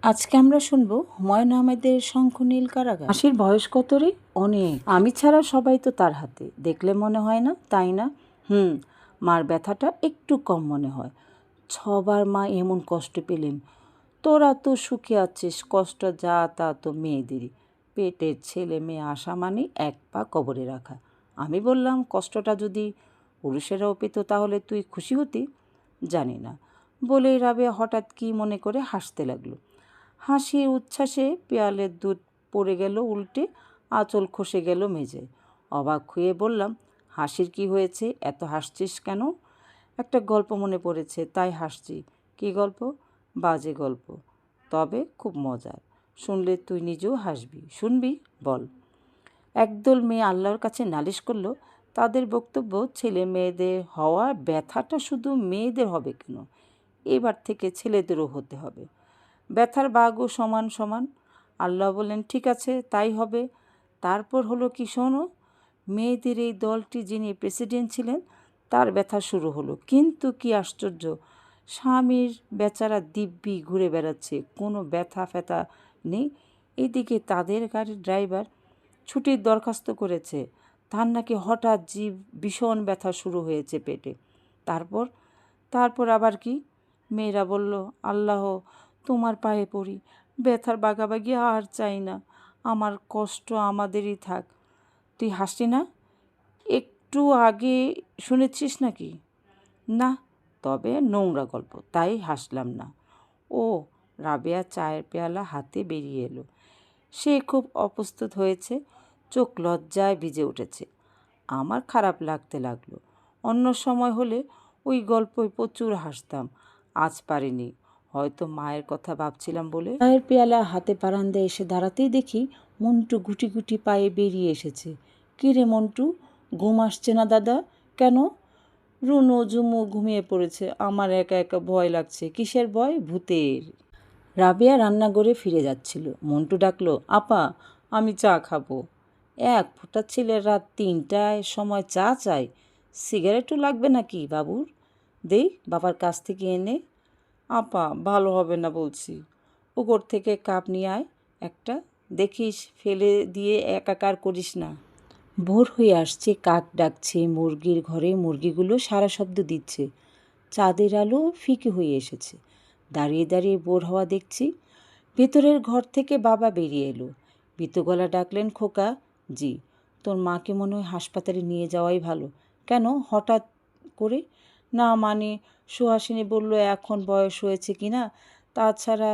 আজকে আমরা শুনবো হুমায়ুন আহমেদের শঙ্খনীল কারাগার। হাসির বয়স কত রে? অনেক। আমি ছাড়া সবাই তো তার হাতে, দেখলে মনে হয় না, তাই না? মার ব্যথাটা একটু কম মনে হয়। 6বার মা এমন কষ্ট পেলেন। তোরা তো সুখে আছিস, কষ্ট যা তা তো মেয়েদেরই। পেটের ছেলে মেয়ে আসা মানে এক পা কবরে রাখা। আমি বললাম, কষ্টটা যদি পুরুষেরাও পেত তাহলে তুই খুশি হতি? জানি না বলেই রাবেয়া হঠাৎ কী মনে করে হাসতে লাগলো। হাসির উচ্ছ্বাসে পেয়ালের দুধ পড়ে গেল উল্টে, আঁচল খসে গেল মেঝে। অবাক হয়ে বললাম, হাসির কি হয়েছে, এত হাসছিস কেন? একটা গল্প মনে পড়েছে তাই হাসছি। কী গল্প? বাজে গল্প, তবে খুব মজার। শুনলে তুই নিজেও হাসবি। শুনবি? বল। একদল মেয়ে আল্লাহর কাছে নালিশ করলো, তাদের বক্তব্য ছেলে মেয়েদের হওয়া ব্যথাটা শুধু মেয়েদের হবে কেন, এবার থেকে ছেলেদেরও হতে হবে। ব্যথার বাগও সমান সমান। আল্লাহ বললেন, ঠিক আছে তাই হবে। তারপর হলো কি শোনো, মেয়েদের এই দলটি যিনি প্রেসিডেন্ট ছিলেন তার ব্যথা শুরু হলো। কিন্তু কি আশ্চর্য, স্বামীর বেচারা দিব্যি ঘুরে বেড়াচ্ছে, কোনো ব্যথা ফ্যাথা নেই। এদিকে তাদের গাড়ির ড্রাইভার ছুটির দরখাস্ত করেছে, তার নাকি হঠাৎ ভীষণ ব্যথা শুরু হয়েছে পেটে। তারপর তারপর আবার কি? মেয়েরা বলল, আল্লাহ তোমার পায়ে পড়ি, ব্যথার বাগাবাগি আর চাই না, আমার কষ্ট আমাদেরই থাক। তুই হাসলি না? একটু আগে শুনেছিস নাকি? না, তবে নোংরা গল্প, তাই হাসলাম না। ও, রাবেয়া চায়ের পেয়ালা হাতে বেরিয়ে এলো। সে খুব অপ্রস্তুত হয়েছে, চোখ লজ্জায় ভিজে উঠেছে। আমার খারাপ লাগতে লাগলো। অন্য সময় হলে ওই গল্পই প্রচুর হাসতাম, আজ পারিনি। হয়তো মায়ের কথা ভাবছিলাম বলে। চায়ের পেয়ালা হাতে বারান্দায় এসে দাঁড়াতেই দেখি মন্টু গুটি গুটি পায়ে বেরিয়ে এসেছে। কী রে মন্টু, ঘুম আসছে না দাদা? কেন? রুনু ঝুমু ঘুমিয়ে পড়েছে, আমার একা একা ভয় লাগছে। কিসের ভয়? ভূতের। রাবেয়া রান্নাঘরে ফিরে যাচ্ছিল। মন্টু ডাকলো, আপা আমি চা খাবো। এক ফোঁটা ছেলের রাত 3টায় সময় চা চাই? সিগারেটও লাগবে নাকি বাবুর? দেই বাবার কাছ থেকে এনে। আপা ভালো হবে না বলছি। উপর থেকে কাপ নিয়ে আয় একটা, দেখিস ফেলে দিয়ে একাকার করিস না। ভোর হয়ে আসছে, কাক ডাকছে, মুরগির ঘরে মুরগিগুলো সারা শব্দ দিচ্ছে। চাঁদের আলো ফিকে হয়ে এসেছে। দাঁড়িয়ে দাঁড়িয়ে বোর হওয়া দেখছি। ভেতরের ঘর থেকে বাবা বেরিয়ে এলো। ভীতগলা ডাকলেন, খোকা। জি। তোর মাকে মনে হয় হাসপাতালে নিয়ে যাওয়াই ভালো। কেন হঠাৎ করে? না মানে সুহাসিনী বলল এখন বয়স হয়েছে কি না, তাছাড়া